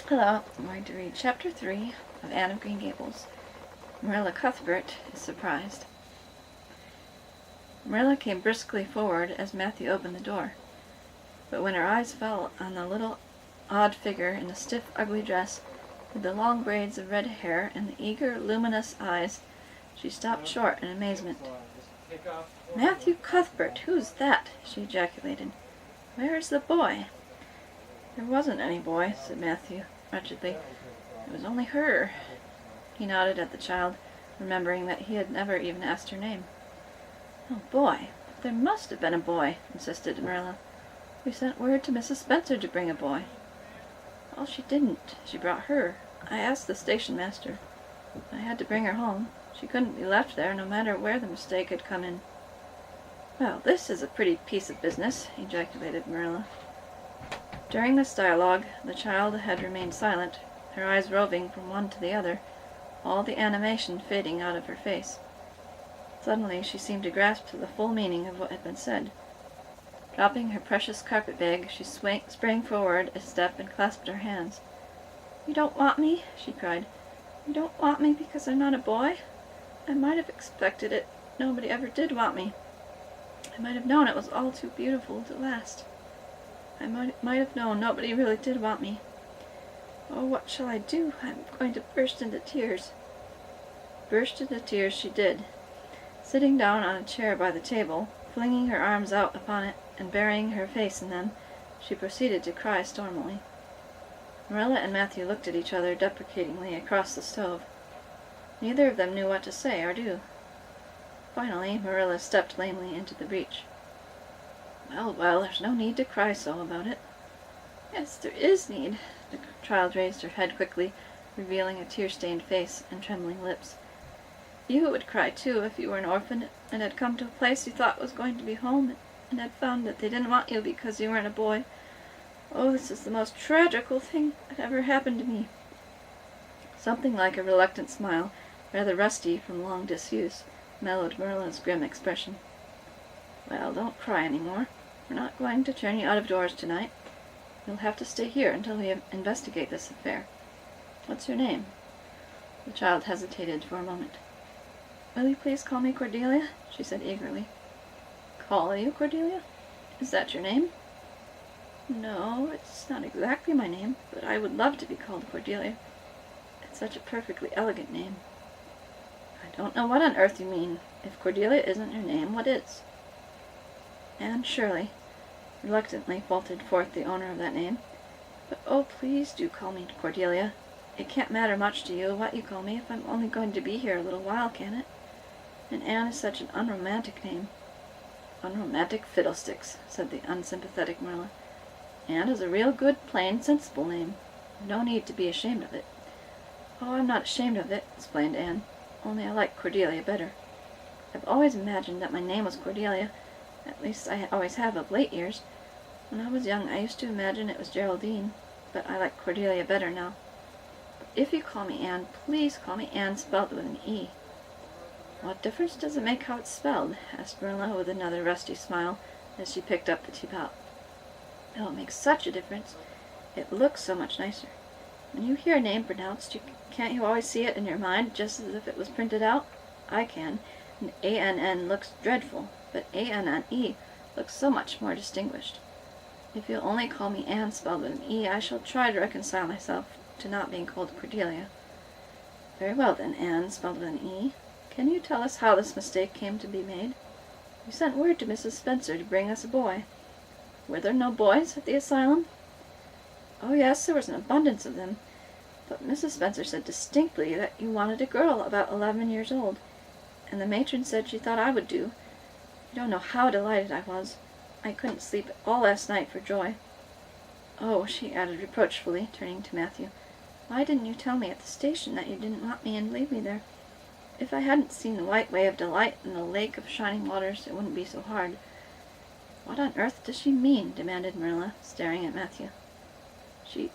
Hello, I'm going to read Chapter 3 of Anne of Green Gables. Marilla Cuthbert is surprised. Marilla came briskly forward as Matthew opened the door, but when her eyes fell on the little odd figure in the stiff, ugly dress, with the long braids of red hair and the eager, luminous eyes, she stopped short in amazement. "Matthew Cuthbert, who's that?" she ejaculated. "Where is the boy?" "There wasn't any boy," said Matthew wretchedly. "It was only her." He nodded at the child, remembering that he had never even asked her name. "Oh, boy! There must have been a boy," insisted Marilla. "We sent word to Mrs. Spencer to bring a boy." "Well, she didn't. She brought her. I asked the station master. I had to bring her home. She couldn't be left there, no matter where the mistake had come in." "Well, this is a pretty piece of business," ejaculated Marilla. During this dialogue, the child had remained silent, her eyes roving from one to the other, all the animation fading out of her face. Suddenly she seemed to grasp the full meaning of what had been said. Dropping her precious carpet-bag, she sprang forward a step and clasped her hands. "You don't want me?" she cried. "You don't want me because I'm not a boy? I might have expected it. Nobody ever did want me. I might have known it was all too beautiful to last. I might have known nobody really did want me. Oh, what shall I do? I'm going to burst into tears." Burst into tears she did. Sitting down on a chair by the table, flinging her arms out upon it and burying her face in them, she proceeded to cry stormily. Marilla and Matthew looked at each other deprecatingly across the stove. Neither of them knew what to say or do. Finally, Marilla stepped lamely into the breach. Well, there's no need to cry so about it." "Yes, there is need." The child raised her head quickly, revealing a tear-stained face and trembling lips. "You would cry, too, if you were an orphan and had come to a place you thought was going to be home and had found that they didn't want you because you weren't a boy. Oh, this is the most tragical thing that ever happened to me." Something like a reluctant smile, rather rusty from long disuse, mellowed Marilla's grim expression. "Well, don't cry any more. We're not going to turn you out of doors tonight. You'll have to stay here until we investigate this affair. What's your name?" The child hesitated for a moment. "Will you please call me Cordelia?" she said eagerly. "Call you Cordelia? Is that your name?" "No, it's not exactly my name, but I would love to be called Cordelia. It's such a perfectly elegant name." "I don't know what on earth you mean. If Cordelia isn't your name, what is?" "Anne Shirley," reluctantly faltered forth the owner of that name. "But oh, please do call me Cordelia. It can't matter much to you what you call me if I'm only going to be here a little while, can it? And Anne is such an unromantic name." "Unromantic fiddlesticks," said the unsympathetic Marilla. "Anne is a real good, plain, sensible name. No need to be ashamed of it." "Oh, I'm not ashamed of it," explained Anne. "Only I like Cordelia better. I've always imagined that my name was Cordelia. At least I always have of late years. When I was young I used to imagine it was Geraldine, but I like Cordelia better now. But if you call me Anne, please call me Anne spelled with an E." "What difference does it make how it's spelled?" asked Marilla with another rusty smile as she picked up the teapot. "Oh, it makes such a difference. It looks so much nicer. When you hear a name pronounced, can't you always see it in your mind just as if it was printed out? I can, and A-N-N looks dreadful, but A-N-N-E looks so much more distinguished. If you'll only call me Anne spelled with an E, I shall try to reconcile myself to not being called Cordelia." "Very well then, Anne spelled with an E. Can you tell us how this mistake came to be made? You sent word to Mrs. Spencer to bring us a boy. Were there no boys at the asylum?" "Oh, yes, there was an abundance of them. But Mrs. Spencer said distinctly that you wanted a girl about 11 years old, and the matron said she thought I would do. You don't know how delighted I was. I couldn't sleep all last night for joy. Oh," she added reproachfully, turning to Matthew, "why didn't you tell me at the station that you didn't want me and leave me there? If I hadn't seen the white way of delight and the lake of shining waters, it wouldn't be so hard." "What on earth does she mean?" demanded Marilla, staring at Matthew.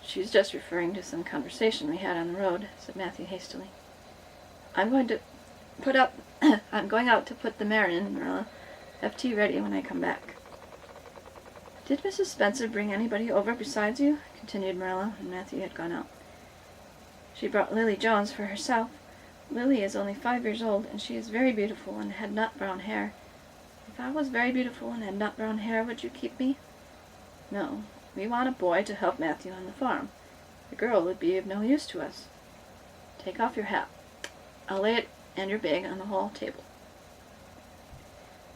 She's just referring to some conversation we had on the road," said Matthew hastily. I'm going out to put the mare in, Marilla. Have tea ready when I come back." "Did Mrs. Spencer bring anybody over besides you?" continued Marilla when Matthew had gone out. She brought Lily Jones for herself. Lily is only 5 years old, and she is very beautiful and had nut brown hair. If I was very beautiful and had nut brown hair, would you keep me? No. We want a boy to help Matthew on the farm. The girl would be of no use to us. Take off your hat. I'll lay it and your bag on the hall table.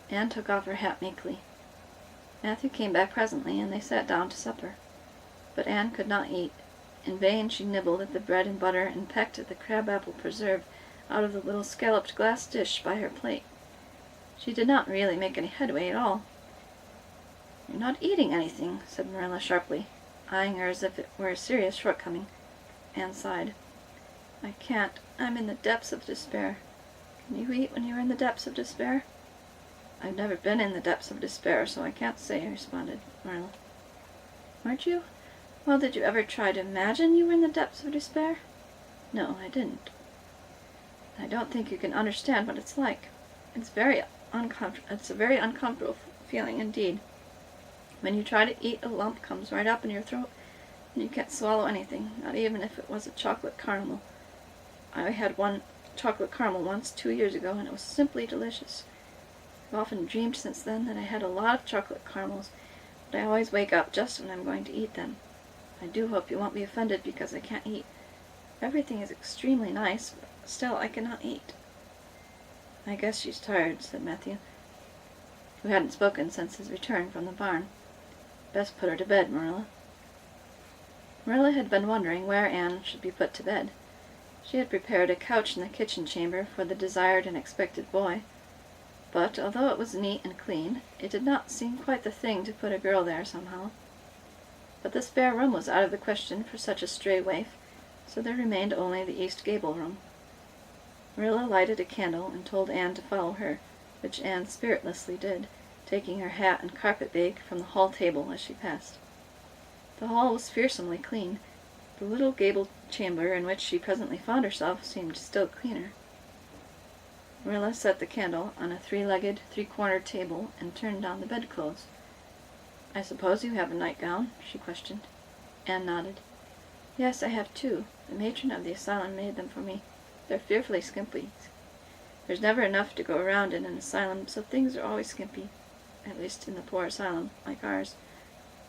Anne took off her hat meekly. Matthew came back presently, and they sat down to supper. But Anne could not eat. In vain she nibbled at the bread and butter and pecked at the crab-apple preserve out of the little scalloped glass dish by her plate. She did not really make any headway at all. "You're not eating anything," said Marilla sharply, eyeing her as if it were a serious shortcoming. Anne sighed. "I can't. I'm in the depths of despair. Can you eat when you're in the depths of despair?" "I've never been in the depths of despair, so I can't say," responded Marilla. "Weren't you? Well, did you ever try to imagine you were in the depths of despair?" "No, I didn't." "I don't think you can understand what it's like. It's a very uncomfortable feeling indeed. When you try to eat, a lump comes right up in your throat, and you can't swallow anything, not even if it was a chocolate caramel. I had one chocolate caramel once 2 years ago, and it was simply delicious. I've often dreamed since then that I had a lot of chocolate caramels, but I always wake up just when I'm going to eat them. I do hope you won't be offended because I can't eat. Everything is extremely nice, but still I cannot eat." "I guess she's tired," said Matthew, who hadn't spoken since his return from the barn. "Best put her to bed, Marilla." Marilla had been wondering where Anne should be put to bed. She had prepared a couch in the kitchen chamber for the desired and expected boy, but although it was neat and clean, it did not seem quite the thing to put a girl there somehow. But the spare room was out of the question for such a stray waif, so there remained only the East Gable room. Marilla lighted a candle and told Anne to follow her, which Anne spiritlessly did, taking her hat and carpet bag from the hall table as she passed. The hall was fearsomely clean. The little gable chamber in which she presently found herself seemed still cleaner. Marilla set the candle on a 3-legged, 3-cornered table and turned down the bedclothes. "I suppose you have a nightgown?" she questioned. Anne nodded. "Yes, I have 2. The matron of the asylum made them for me. They're fearfully skimpy. There's never enough to go around in an asylum, so things are always skimpy, at least in the poor asylum, like ours.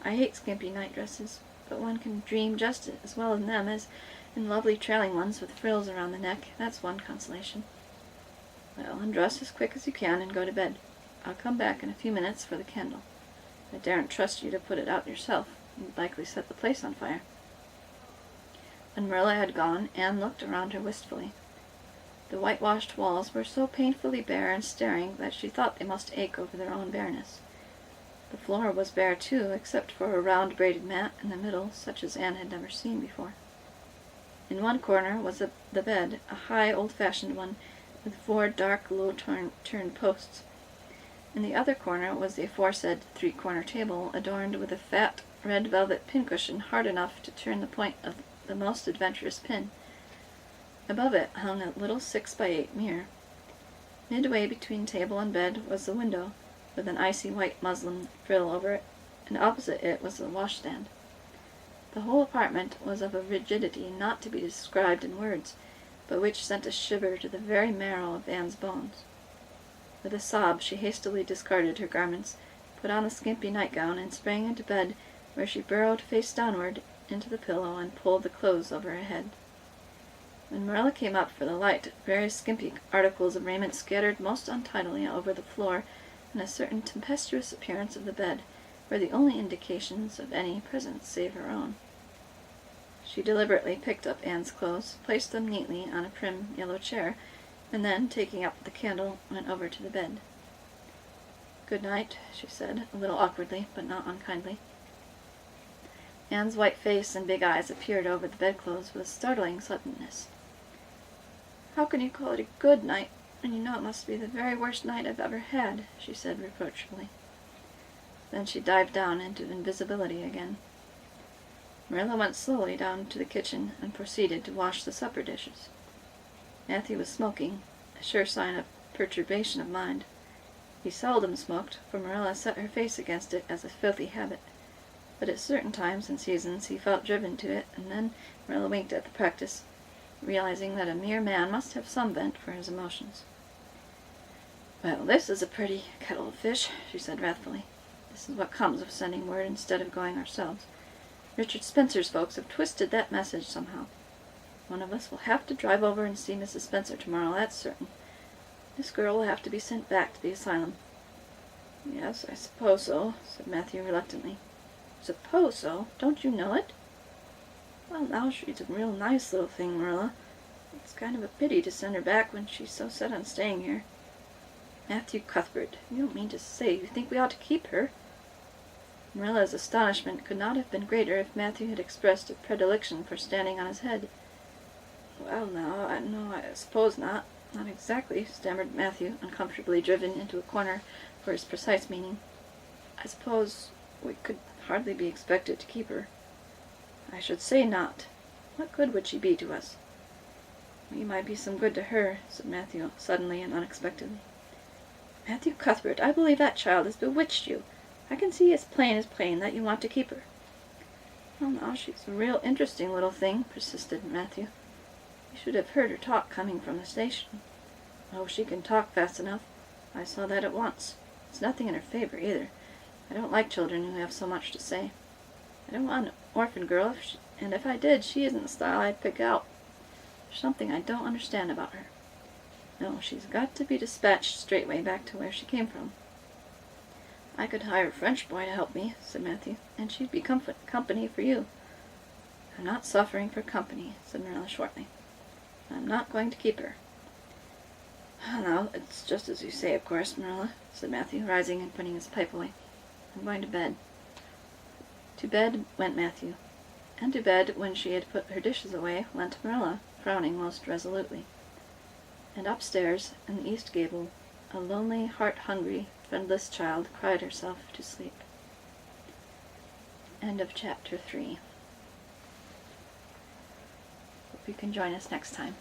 I hate skimpy night dresses, but one can dream just as well in them as in lovely trailing ones with frills around the neck. That's one consolation. Well, undress as quick as you can and go to bed. I'll come back in a few minutes for the candle. I daren't trust you to put it out yourself. You'd likely set the place on fire." When Marilla had gone, Anne looked around her wistfully. The whitewashed walls were so painfully bare and staring that she thought they must ache over their own bareness. The floor was bare, too, except for a round braided mat in the middle, such as Anne had never seen before. In one corner was the bed, a high, old-fashioned one, with 4 dark, low-turned posts. In the other corner was the aforesaid 3-corner table, adorned with a fat, red velvet pincushion hard enough to turn the point of the most adventurous pin. Above it hung a little 6-by-8 mirror. Midway between table and bed was the window, with an icy white muslin frill over it, and opposite it was the washstand. The whole apartment was of a rigidity not to be described in words, but which sent a shiver to the very marrow of Anne's bones. With a sob she hastily discarded her garments, put on the skimpy nightgown, and sprang into bed, where she burrowed face downward into the pillow and pulled the clothes over her head. When Marilla came up for the light, various skimpy articles of raiment scattered most untidily over the floor, and a certain tempestuous appearance of the bed were the only indications of any presence save her own. She deliberately picked up Anne's clothes, placed them neatly on a prim yellow chair, and then, taking up the candle, went over to the bed. "Good night," she said, a little awkwardly, but not unkindly. Anne's white face and big eyes appeared over the bedclothes with startling suddenness. "How can you call it a good night when you know it must be the very worst night I've ever had?" she said reproachfully. Then she dived down into invisibility again. Marilla went slowly down to the kitchen and proceeded to wash the supper dishes. Matthew was smoking, a sure sign of perturbation of mind. He seldom smoked, for Marilla set her face against it as a filthy habit, but at certain times and seasons he felt driven to it, and then Marilla winked at the practice. realizing that a mere man must have some vent for his emotions. "Well, this is a pretty kettle of fish," she said wrathfully. "This is what comes of sending word instead of going ourselves. Richard Spencer's folks have twisted that message somehow. One of us will have to drive over and see Mrs. Spencer tomorrow, that's certain. This girl will have to be sent back to the asylum." "Yes, I suppose so," said Matthew reluctantly. "Suppose so? Don't you know it?" "Well, now, she's a real nice little thing, Marilla. It's kind of a pity to send her back when she's so set on staying here." "Matthew Cuthbert, you don't mean to say you think we ought to keep her?" Marilla's astonishment could not have been greater if Matthew had expressed a predilection for standing on his head. "Well, now, I suppose not. Not exactly," stammered Matthew, uncomfortably driven into a corner for his precise meaning. "I suppose we could hardly be expected to keep her." "I should say not. What good would she be to us?" "We might be some good to her," said Matthew, suddenly and unexpectedly. "Matthew Cuthbert, I believe that child has bewitched you. I can see as plain that you want to keep her." "Well, now, she's a real interesting little thing," persisted Matthew. "You should have heard her talk coming from the station." "Oh, she can talk fast enough. I saw that at once. It's nothing in her favor, either. I don't like children who have so much to say. I don't want an orphan girl, and if I did, she isn't the style I'd pick out. There's something I don't understand about her. No, she's got to be dispatched straightway back to where she came from." "I could hire a French boy to help me," said Matthew, "and she'd be company for you." "I'm not suffering for company," said Marilla shortly. "I'm not going to keep her." "Well, now, it's just as you say, of course, Marilla," said Matthew, rising and putting his pipe away. "I'm going to bed." To bed went Matthew, and to bed, when she had put her dishes away, went Marilla, frowning most resolutely. And upstairs, in the east gable, a lonely, heart-hungry, friendless child cried herself to sleep. End of chapter 3. Hope you can join us next time.